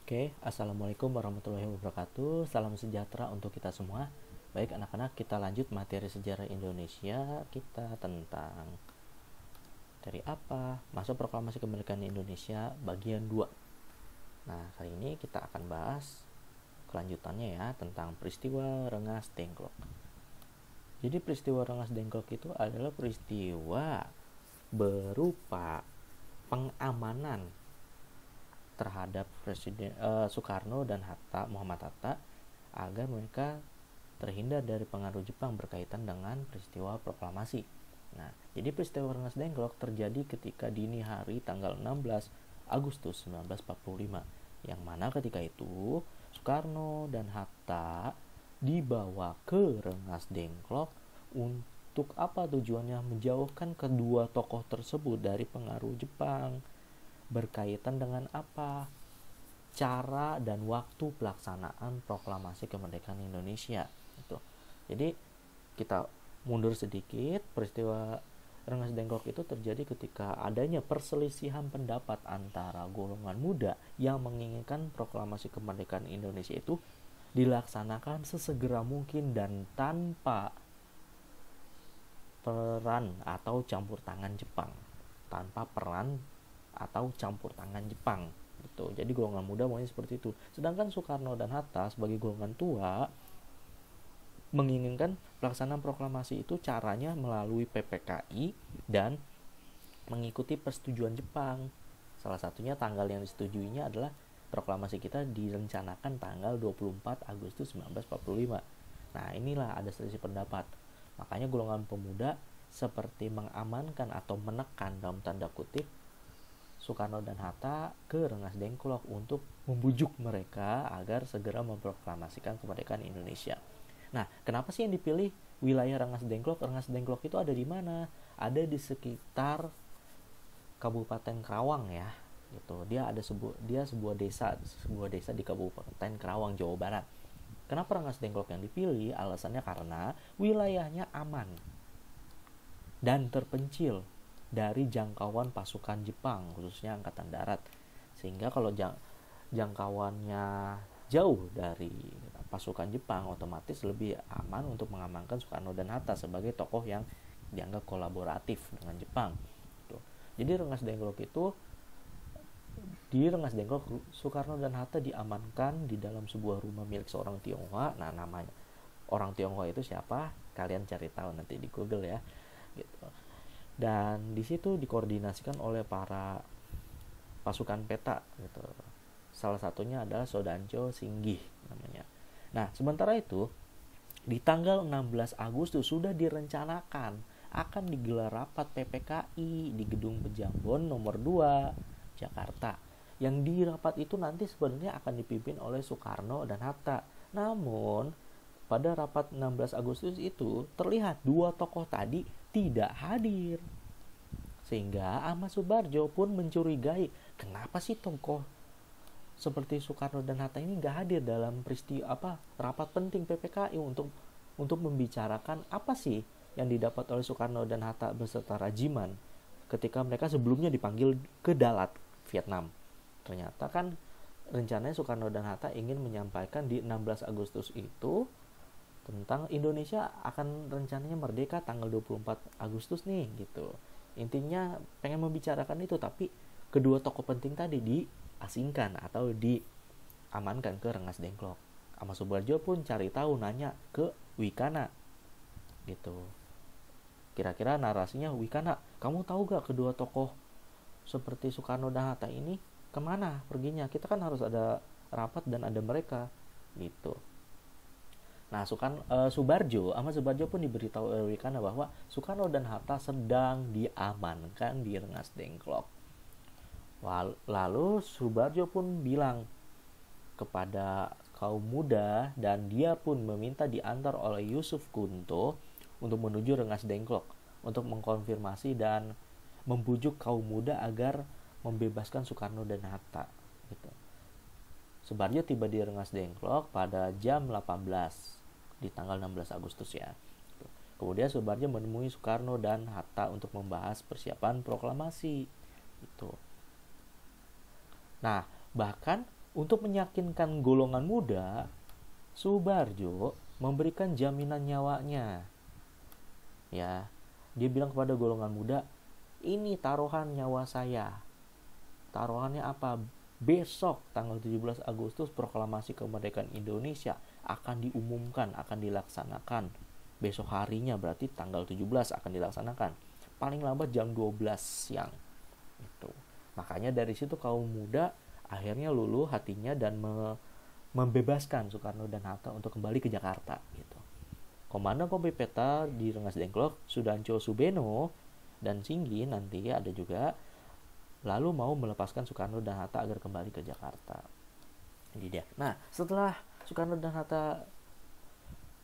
Oke, Assalamualaikum warahmatullahi wabarakatuh. Salam sejahtera untuk kita semua. Baik anak-anak, kita lanjut materi sejarah Indonesia. Kita tentang materi apa? Masa Proklamasi Kemerdekaan Indonesia bagian 2. Nah, kali ini kita akan bahas kelanjutannya ya, tentang peristiwa Rengas Dengklok. Jadi peristiwa Rengas Dengklok itu adalah peristiwa berupa pengamanan terhadap Presiden Soekarno dan Muhammad Hatta agar mereka terhindar dari pengaruh Jepang berkaitan dengan peristiwa proklamasi. Nah, jadi peristiwa Rengas Dengklok terjadi ketika dini hari tanggal 16 Agustus 1945, yang mana ketika itu Soekarno dan Hatta dibawa ke Rengas Dengklok untuk apa tujuannya? Menjauhkan kedua tokoh tersebut dari pengaruh Jepang. Berkaitan dengan apa? Cara dan waktu pelaksanaan proklamasi kemerdekaan Indonesia itu. Jadi kita mundur sedikit, peristiwa Rengas Dengklok itu terjadi ketika adanya perselisihan pendapat antara golongan muda yang menginginkan proklamasi kemerdekaan Indonesia itu dilaksanakan sesegera mungkin dan tanpa peran atau campur tangan Jepang. Tanpa peran atau campur tangan Jepang gitu. Jadi golongan muda maunya seperti itu. Sedangkan Soekarno dan Hatta sebagai golongan tua menginginkan pelaksanaan proklamasi itu caranya melalui PPKI dan mengikuti persetujuan Jepang. Salah satunya tanggal yang disetujuinya adalah proklamasi kita direncanakan tanggal 24 Agustus 1945. Nah, inilah ada selisih pendapat. Makanya golongan pemuda seperti mengamankan atau menekan dalam tanda kutip Soekarno dan Hatta ke Rengas Dengklok untuk membujuk mereka agar segera memproklamasikan kemerdekaan Indonesia. Nah, kenapa sih yang dipilih wilayah Rengas Dengklok? Rengas Dengklok itu ada di mana? Ada di sekitar Kabupaten Karawang ya. Gitu. Dia sebuah desa di Kabupaten Karawang, Jawa Barat. Kenapa Rengas Dengklok yang dipilih? Alasannya karena wilayahnya aman dan terpencil dari jangkauan pasukan Jepang, khususnya Angkatan Darat. Sehingga kalau jangkauannya jauh dari pasukan Jepang, otomatis lebih aman untuk mengamankan Soekarno dan Hatta sebagai tokoh yang dianggap kolaboratif dengan Jepang. Jadi di Rengas Dengklok Soekarno dan Hatta diamankan di dalam sebuah rumah milik seorang Tionghoa. Nah, namanya orang Tionghoa itu siapa? Kalian cari tahu nanti di Google ya. Gitu. Dan di situ dikoordinasikan oleh para pasukan peta gitu. Salah satunya adalah Sodanjo Singgih namanya. Nah, sementara itu di tanggal 16 Agustus sudah direncanakan akan digelar rapat PPKI di Gedung Pejambon nomor 2 Jakarta. Yang di rapat itu nanti sebenarnya akan dipimpin oleh Soekarno dan Hatta. Namun pada rapat 16 Agustus itu terlihat dua tokoh tadi tidak hadir. Sehingga Ahmad Subarjo pun mencurigai, kenapa sih tokoh seperti Soekarno dan Hatta ini gak hadir dalam rapat penting PPKI untuk membicarakan apa sih yang didapat oleh Soekarno dan Hatta beserta Rajiman ketika mereka sebelumnya dipanggil ke Dalat, Vietnam. Ternyata kan rencananya Soekarno dan Hatta ingin menyampaikan di 16 Agustus itu tentang Indonesia akan rencananya merdeka tanggal 24 Agustus nih gitu. Intinya pengen membicarakan itu, tapi kedua tokoh penting tadi diasingkan atau diamankan ke Rengas Dengklok. Ahmad Subarjo pun cari tahu, nanya ke Wikana gitu. Kira-kira narasinya, Wikana, kamu tahu gak kedua tokoh seperti Soekarno dan Hatta ini kemana perginya? Kita kan harus ada rapat dan ada mereka gitu. Nah, Ahmad Subarjo pun diberitahu oleh Wikana bahwa Soekarno dan Hatta sedang diamankan di Rengas Dengklok. Lalu Subarjo pun bilang kepada kaum muda dan dia pun meminta diantar oleh Yusuf Kunto untuk menuju Rengas Dengklok untuk mengkonfirmasi dan membujuk kaum muda agar membebaskan Soekarno dan Hatta gitu. Subarjo tiba di Rengas Dengklok pada jam 18 di tanggal 16 Agustus ya. Kemudian Subarjo menemui Soekarno dan Hatta untuk membahas persiapan proklamasi. Nah, bahkan Untuk meyakinkan golongan muda, Subarjo memberikan jaminan nyawanya. Ya, dia bilang kepada golongan muda, ini taruhan nyawa saya. Taruhannya apa? Besok tanggal 17 Agustus proklamasi kemerdekaan Indonesia akan diumumkan, akan dilaksanakan. Besok harinya berarti tanggal 17 akan dilaksanakan. Paling lambat jam 12 siang. Itu. Makanya dari situ kaum muda akhirnya luluh hatinya dan membebaskan Soekarno dan Hatta untuk kembali ke Jakarta gitu. Komandan Kompi Peta di Rengas Dengklok, Sudanco Subeno dan Singgi nanti ada juga, lalu mau melepaskan Soekarno dan Hatta agar kembali ke Jakarta. Jadi dia. Nah, setelah Soekarno dan Hatta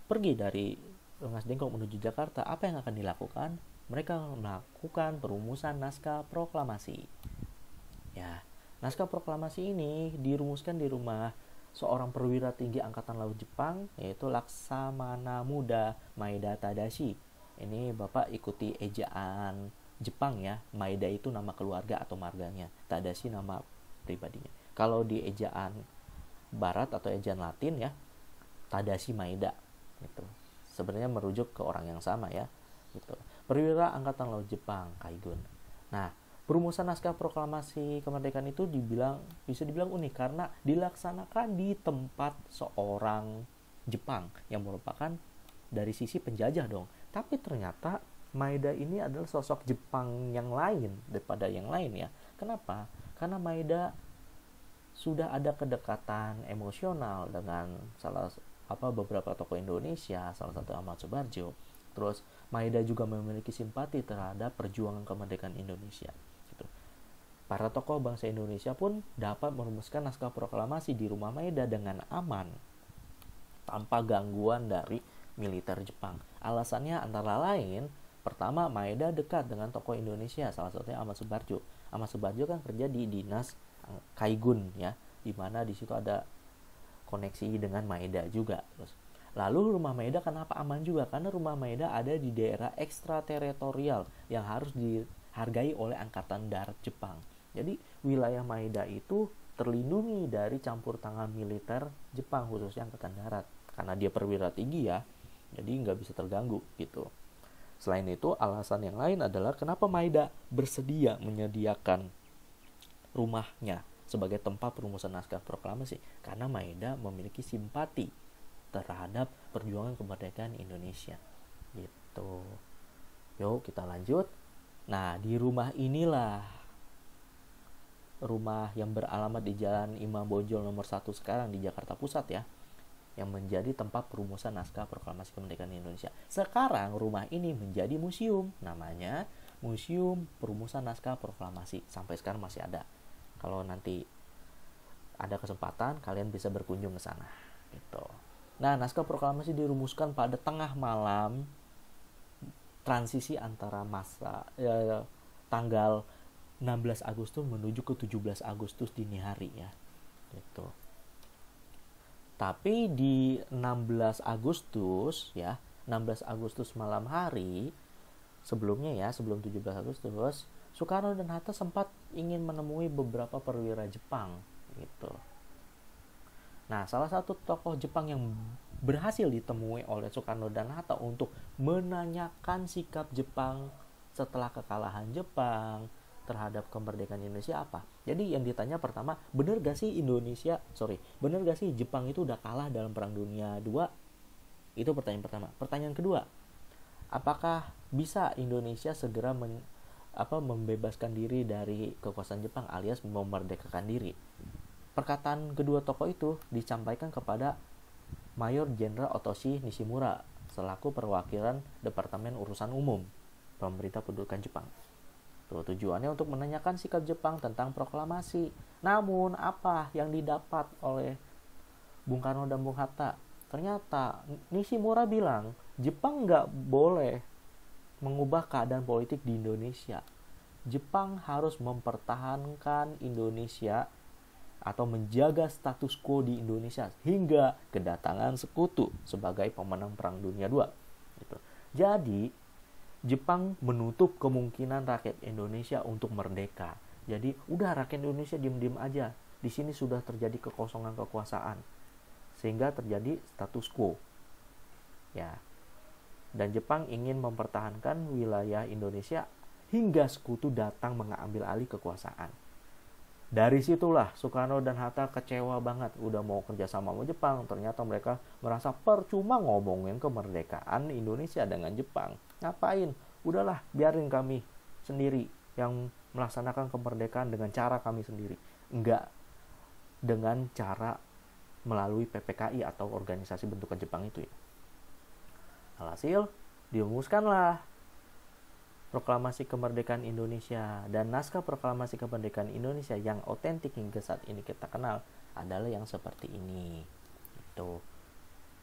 pergi dari Rengas Dengklok menuju Jakarta, apa yang akan dilakukan? Mereka melakukan perumusan naskah proklamasi. Ya, naskah proklamasi ini dirumuskan di rumah seorang perwira tinggi Angkatan Laut Jepang, yaitu Laksamana Muda Maeda Tadashi. Ini Bapak ikuti ejaan Jepang ya. Maeda itu nama keluarga atau marganya, Tadashi nama pribadinya. Kalau di ejaan Barat atau ejaan Latin ya, Tadashi Maeda gitu. Sebenarnya merujuk ke orang yang sama ya. Gitu. Perwira Angkatan Laut Jepang, Kaigun. Nah, perumusan naskah proklamasi kemerdekaan itu bisa dibilang unik karena dilaksanakan di tempat seorang Jepang yang merupakan dari sisi penjajah dong. Tapi ternyata Maeda ini adalah sosok Jepang yang lain daripada yang lain ya. Kenapa? Karena Maeda sudah ada kedekatan emosional dengan beberapa tokoh Indonesia, salah satu Ahmad Subarjo. Terus Maeda juga memiliki simpati terhadap perjuangan kemerdekaan Indonesia. Gitu. Para tokoh bangsa Indonesia pun dapat merumuskan naskah proklamasi di rumah Maeda dengan aman, tanpa gangguan dari militer Jepang. Alasannya antara lain, pertama Maeda dekat dengan tokoh Indonesia, salah satunya Ahmad Subarjo. Ahmad Subarjo kan kerja di dinas Kaigun ya, di mana di situ ada koneksi dengan Maeda juga. Terus lalu rumah Maeda kenapa aman juga? Karena rumah Maeda ada di daerah ekstrateritorial yang harus dihargai oleh Angkatan Darat Jepang. Jadi wilayah Maeda itu terlindungi dari campur tangan militer Jepang, khususnya Angkatan Darat. Karena dia perwira tinggi ya, jadi nggak bisa terganggu gitu. Selain itu, alasan yang lain adalah kenapa Maeda bersedia menyediakan rumahnya sebagai tempat perumusan naskah proklamasi. Karena Maeda memiliki simpati terhadap perjuangan kemerdekaan Indonesia gitu. Yuk kita lanjut. Nah, di rumah inilah, rumah yang beralamat di Jalan Imam Bonjol nomor 1 sekarang di Jakarta Pusat ya, yang menjadi tempat perumusan naskah proklamasi kemerdekaan Indonesia. Sekarang rumah ini menjadi museum, namanya Museum Perumusan Naskah Proklamasi. Sampai sekarang masih ada. Kalau nanti ada kesempatan kalian bisa berkunjung ke sana gitu. Nah, naskah proklamasi dirumuskan pada tengah malam transisi antara masa tanggal 16 Agustus menuju ke 17 Agustus dini hari ya. Gitu. Tapi di 16 Agustus ya, 16 Agustus malam hari sebelumnya ya, sebelum 17 Agustus, Soekarno dan Hatta sempat ingin menemui beberapa perwira Jepang gitu. Nah, salah satu tokoh Jepang yang berhasil ditemui oleh Soekarno dan Hatta untuk menanyakan sikap Jepang setelah kekalahan Jepang terhadap kemerdekaan Indonesia apa. Jadi yang ditanya pertama, benar gak sih Jepang itu udah kalah dalam Perang Dunia II? Itu pertanyaan pertama. Pertanyaan kedua, apakah bisa Indonesia segera membebaskan diri dari kekuasaan Jepang alias memerdekakan diri? Perkataan kedua tokoh itu disampaikan kepada Mayor Jenderal Otoshi Nishimura selaku perwakilan Departemen Urusan Umum Pemerintah Pendudukan Jepang. Tujuannya untuk menanyakan sikap Jepang tentang proklamasi. Namun apa yang didapat oleh Bung Karno dan Bung Hatta? Ternyata Nishimura bilang Jepang nggak boleh mengubah keadaan politik di Indonesia. Jepang harus mempertahankan Indonesia atau menjaga status quo di Indonesia hingga kedatangan sekutu sebagai pemenang Perang Dunia II. Gitu. Jadi Jepang menutup kemungkinan rakyat Indonesia untuk merdeka. Jadi udah rakyat Indonesia diem-diem aja, Di sini sudah terjadi kekosongan kekuasaan sehingga terjadi status quo. Ya. Dan Jepang ingin mempertahankan wilayah Indonesia hingga sekutu datang mengambil alih kekuasaan. Dari situlah Soekarno dan Hatta kecewa banget, udah mau kerjasama sama Jepang, ternyata mereka merasa percuma ngomongin kemerdekaan Indonesia dengan Jepang. Ngapain? Udahlah, biarin kami sendiri yang melaksanakan kemerdekaan dengan cara kami sendiri. Enggak dengan cara melalui PPKI atau organisasi bentukan Jepang itu ya. Alhasil, dirumuskanlah Proklamasi Kemerdekaan Indonesia, dan naskah Proklamasi Kemerdekaan Indonesia yang otentik hingga saat ini kita kenal adalah yang seperti ini. Gitu.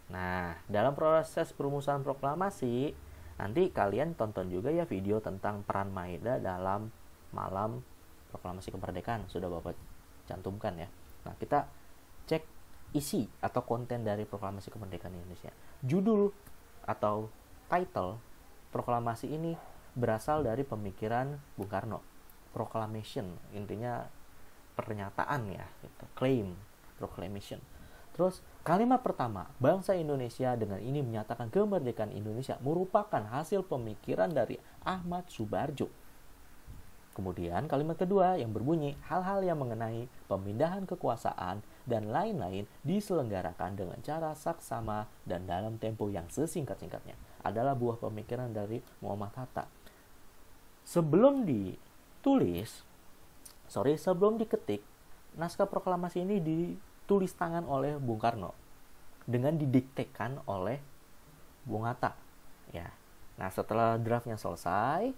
Nah, dalam proses perumusan proklamasi, nanti kalian tonton juga ya video tentang peran Maeda dalam malam Proklamasi Kemerdekaan, sudah Bapak cantumkan ya. Nah, kita cek isi atau konten dari Proklamasi Kemerdekaan Indonesia. Judul atau title proklamasi ini berasal dari pemikiran Bung Karno. Proclamation, intinya pernyataan ya, gitu. Claim, proclamation. Terus kalimat pertama, bangsa Indonesia dengan ini menyatakan kemerdekaan Indonesia merupakan hasil pemikiran dari Ahmad Subarjo. Kemudian kalimat kedua yang berbunyi, hal-hal yang mengenai pemindahan kekuasaan dan lain-lain diselenggarakan dengan cara saksama dan dalam tempo yang sesingkat-singkatnya adalah buah pemikiran dari Muhammad Hatta. Sebelum diketik, naskah proklamasi ini ditulis tangan oleh Bung Karno dengan didiktekan oleh Bung Hatta. Ya. Nah, setelah draftnya selesai,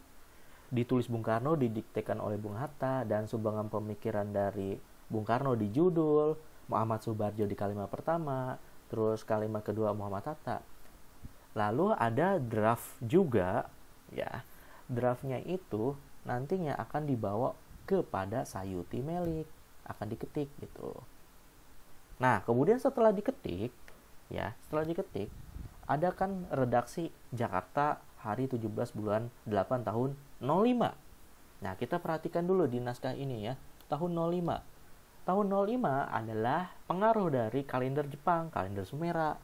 ditulis Bung Karno, didiktekan oleh Bung Hatta, dan sumbangan pemikiran dari Bung Karno di judul, Muhammad Subarjo di kalimat pertama, terus kalimat kedua Muhammad Hatta. Lalu ada draft juga, ya. Draftnya itu nantinya akan dibawa kepada Sayuti Melik, akan diketik gitu. Nah, kemudian setelah diketik, ada kan redaksi Jakarta hari 17 bulan 8 tahun 05. Nah, kita perhatikan dulu di naskah ini ya, tahun 05. Tahun 05 adalah pengaruh dari kalender Jepang, kalender Sumera,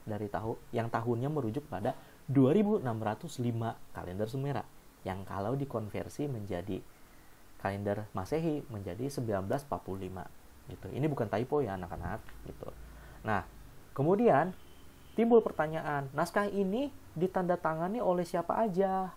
dari yang tahunnya merujuk pada 2605 kalender Sumera, yang kalau dikonversi menjadi kalender Masehi menjadi 1945 gitu. Ini bukan typo ya anak-anak gitu. Nah, kemudian timbul pertanyaan, naskah ini ditandatangani oleh siapa aja?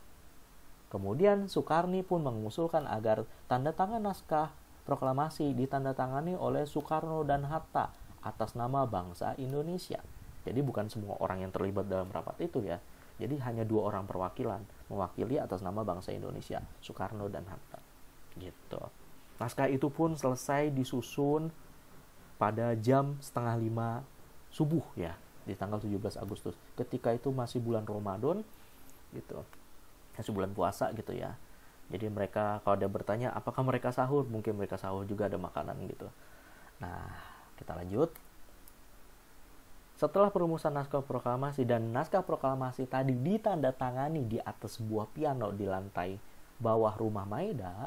Kemudian Soekarni pun mengusulkan agar tanda tangan naskah proklamasi ditandatangani oleh Soekarno dan Hatta atas nama bangsa Indonesia. Jadi bukan semua orang yang terlibat dalam rapat itu ya. Jadi hanya 2 orang perwakilan mewakili atas nama bangsa Indonesia, Soekarno dan Hatta. Gitu. Naskah itu pun selesai disusun pada jam 4:30 subuh ya, di tanggal 17 Agustus. Ketika itu masih bulan Ramadan gitu. Masih bulan puasa gitu ya. Jadi mereka kalau ada bertanya apakah mereka sahur, mungkin mereka sahur juga, ada makanan gitu. Nah, kita lanjut. Setelah perumusan naskah proklamasi dan naskah proklamasi tadi ditandatangani di atas sebuah piano di lantai bawah rumah Maeda,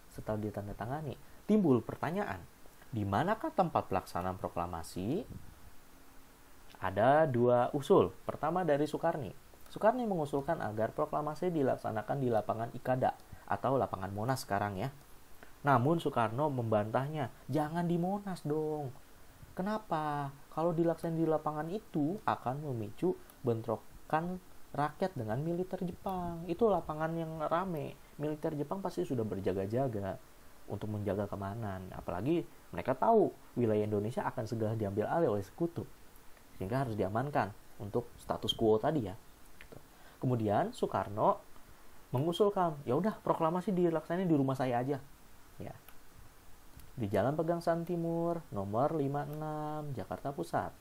setelah ditandatangani, timbul pertanyaan, di manakah tempat pelaksanaan proklamasi? Ada 2 usul. Pertama dari Soekarni. Soekarni mengusulkan agar proklamasi dilaksanakan di lapangan Ikada atau lapangan Monas sekarang ya. Namun Soekarno membantahnya, jangan di Monas dong. Kenapa? Kalau dilaksanakan di lapangan itu akan memicu bentrokan rakyat dengan militer Jepang. Itu lapangan yang rame. Militer Jepang pasti sudah berjaga-jaga untuk menjaga keamanan. Apalagi mereka tahu wilayah Indonesia akan segera diambil alih oleh sekutu. Sehingga harus diamankan untuk status quo tadi ya. Kemudian Soekarno mengusulkan, ya udah proklamasi dilaksanakan di rumah saya aja. Ya. Di Jalan Pegangsaan Timur, nomor 56, Jakarta Pusat.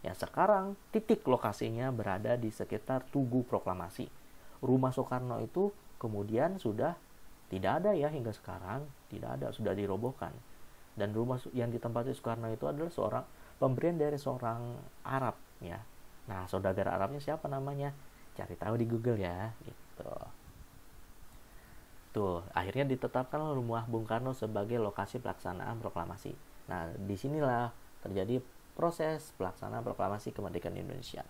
Yang sekarang titik lokasinya berada di sekitar Tugu Proklamasi. Rumah Soekarno itu kemudian sudah tidak ada ya hingga sekarang, tidak ada, sudah dirobohkan. Dan rumah yang ditempati Soekarno itu adalah pemberian dari seorang Arab ya. Nah, saudagar Arabnya siapa namanya? Cari tahu di Google ya, gitu. Tuh, akhirnya ditetapkan rumah Bung Karno sebagai lokasi pelaksanaan proklamasi. Nah, disinilah terjadi proses pelaksanaan proklamasi kemerdekaan Indonesia.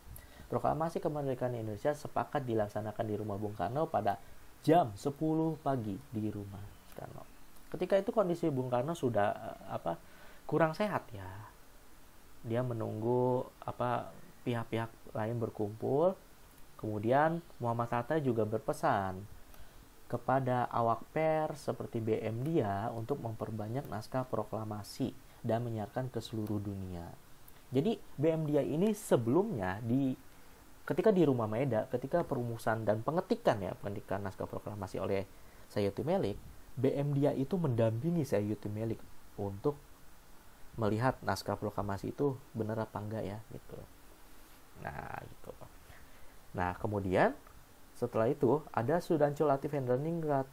Proklamasi kemerdekaan Indonesia sepakat dilaksanakan di rumah Bung Karno pada jam 10 pagi di rumah Karno. Ketika itu kondisi Bung Karno sudah kurang sehat ya. Dia menunggu pihak-pihak lain berkumpul. Kemudian Muhammad Hatta juga berpesan kepada awak pers seperti BM dia untuk memperbanyak naskah proklamasi dan menyiarkan ke seluruh dunia. Jadi BM dia ini sebelumnya ketika di Rumah Maeda, ketika perumusan dan pengetikan naskah proklamasi oleh Sayuti Melik, BM dia itu mendampingi Sayuti Melik untuk melihat naskah proklamasi itu benar apa enggak ya gitu. Nah, gitu. Nah, kemudian setelah itu ada Sudancul Latif Hendraningrat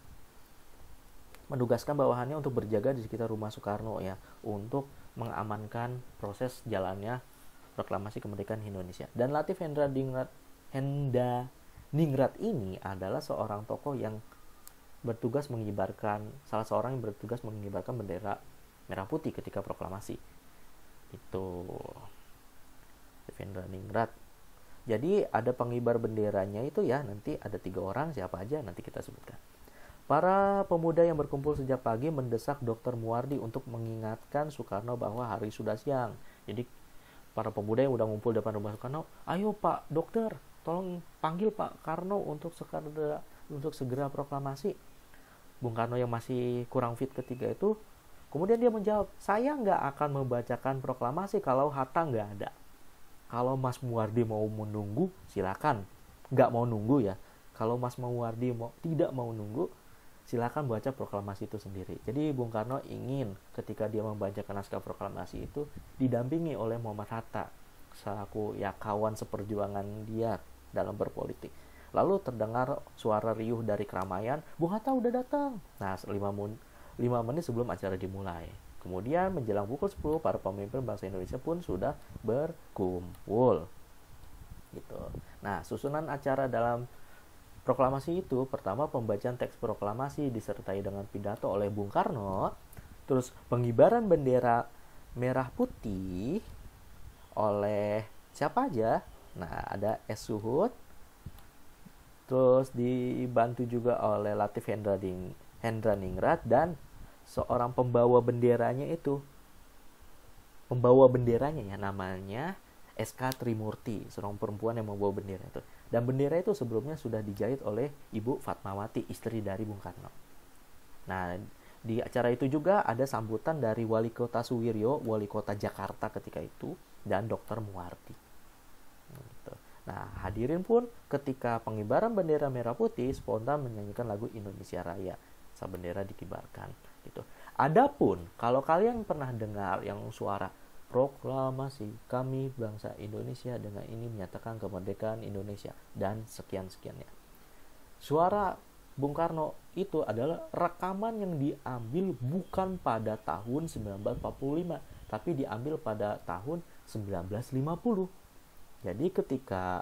menugaskan bawahannya untuk berjaga di sekitar rumah Soekarno ya, untuk mengamankan proses jalannya proklamasi kemerdekaan Indonesia. Dan Latif Hendraningrat ini adalah seorang tokoh yang salah seorang yang bertugas mengibarkan bendera merah putih ketika proklamasi. Itu Latif Hendraningrat. Jadi ada pengibar benderanya itu ya, nanti ada 3 orang, siapa aja nanti kita sebutkan. Para pemuda yang berkumpul sejak pagi mendesak Dr. Muwardi untuk mengingatkan Soekarno bahwa hari sudah siang. Jadi para pemuda yang udah ngumpul depan rumah Soekarno, ayo Pak Dokter, tolong panggil Pak Karno untuk segera proklamasi. Bung Karno yang masih kurang fit ketika itu, kemudian dia menjawab, saya nggak akan membacakan proklamasi kalau Hatta nggak ada. Kalau Mas Muwardi mau menunggu, silakan. Nggak mau nunggu ya. Kalau Mas Muwardi tidak mau nunggu, silakan baca proklamasi itu sendiri. Jadi Bung Karno ingin ketika dia membacakan naskah proklamasi itu didampingi oleh Muhammad Hatta selaku kawan seperjuangan dia dalam berpolitik. Lalu terdengar suara riuh dari keramaian, Bung Hatta udah datang. Nah, 5 menit sebelum acara dimulai. Kemudian menjelang pukul 10, para pemimpin bangsa Indonesia pun sudah berkumpul. Gitu. Nah, susunan acara dalam proklamasi itu, pertama pembacaan teks proklamasi disertai dengan pidato oleh Bung Karno, terus pengibaran bendera merah putih oleh siapa aja? Nah, ada S. Suhut, terus dibantu juga oleh Latif Hendraningrat dan seorang pembawa benderanya namanya SK Trimurti, seorang perempuan yang membawa bendera itu. Dan bendera itu sebelumnya sudah dijahit oleh Ibu Fatmawati, istri dari Bung Karno. Nah, di acara itu juga ada sambutan dari Wali Kota Suwiryo, Wali Kota Jakarta ketika itu, dan Dr. Muwardi. Nah, hadirin pun ketika pengibaran bendera merah putih spontan menyanyikan lagu Indonesia Raya saat bendera dikibarkan. Gitu. Adapun kalau kalian pernah dengar yang suara proklamasi kami bangsa Indonesia dengan ini menyatakan kemerdekaan Indonesia dan sekian-sekiannya. Suara Bung Karno itu adalah rekaman yang diambil bukan pada tahun 1945, tapi diambil pada tahun 1950. Jadi ketika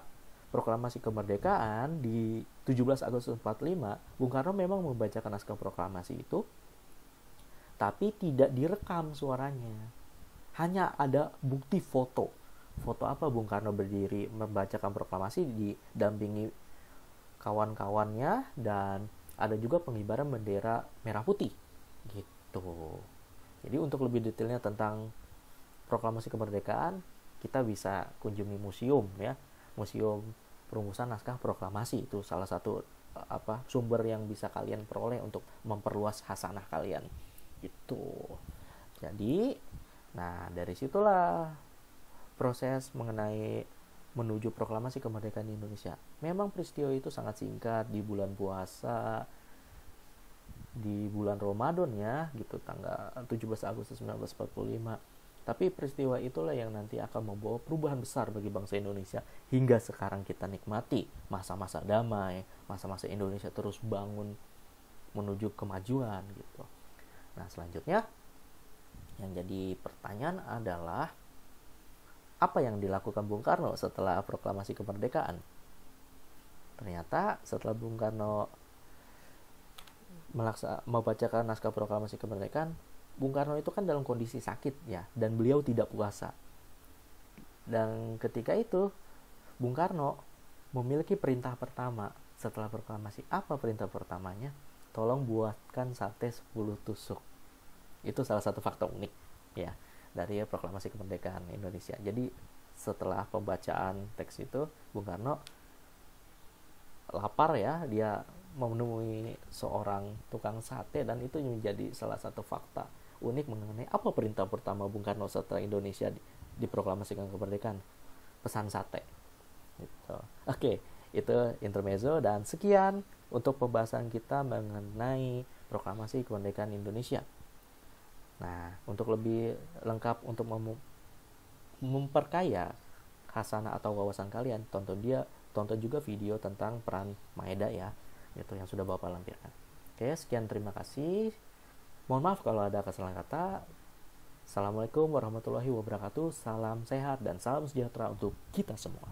proklamasi kemerdekaan di 17 Agustus 45, Bung Karno memang membacakan naskah proklamasi itu, tapi tidak direkam suaranya. Hanya ada bukti foto. Foto apa Bung Karno berdiri membacakan proklamasi didampingi kawan-kawannya, dan ada juga pengibaran bendera merah putih. Gitu. Jadi untuk lebih detailnya tentang proklamasi kemerdekaan, kita bisa kunjungi museum ya. Museum Perumusan Naskah Proklamasi itu salah satu sumber yang bisa kalian peroleh untuk memperluas hasanah kalian. Gitu. Jadi, nah dari situlah proses mengenai menuju proklamasi kemerdekaan Indonesia. Memang peristiwa itu sangat singkat, di bulan puasa, di bulan Ramadan ya, gitu, tanggal 17 Agustus 1945. Tapi peristiwa itulah yang nanti akan membawa perubahan besar bagi bangsa Indonesia hingga sekarang kita nikmati masa-masa damai, masa-masa Indonesia terus bangun menuju kemajuan gitu. Nah, selanjutnya yang jadi pertanyaan adalah apa yang dilakukan Bung Karno setelah proklamasi kemerdekaan? Ternyata setelah Bung Karno membacakan naskah proklamasi kemerdekaan, Bung Karno itu kan dalam kondisi sakit ya, dan beliau tidak puasa. Dan ketika itu Bung Karno memiliki perintah pertama setelah proklamasi. Apa perintah pertamanya? Tolong buatkan sate 10 tusuk. Itu salah satu fakta unik ya dari proklamasi kemerdekaan Indonesia. Jadi setelah pembacaan teks itu, Bung Karno lapar ya, dia menemui seorang tukang sate, dan itu menjadi salah satu fakta unik mengenai apa perintah pertama Bung Karno setelah Indonesia diproklamasikan kemerdekaan. Pesan sate gitu. Oke, itu intermezzo, dan sekian untuk pembahasan kita mengenai proklamasi kemerdekaan Indonesia. Nah, untuk lebih lengkap, untuk memperkaya khasanah atau wawasan kalian, tonton juga video tentang peran Maeda ya, itu yang sudah Bapak lampirkan. Oke, sekian, terima kasih. Mohon maaf kalau ada kesalahan kata. Assalamualaikum warahmatullahi wabarakatuh. Salam sehat dan salam sejahtera untuk kita semua.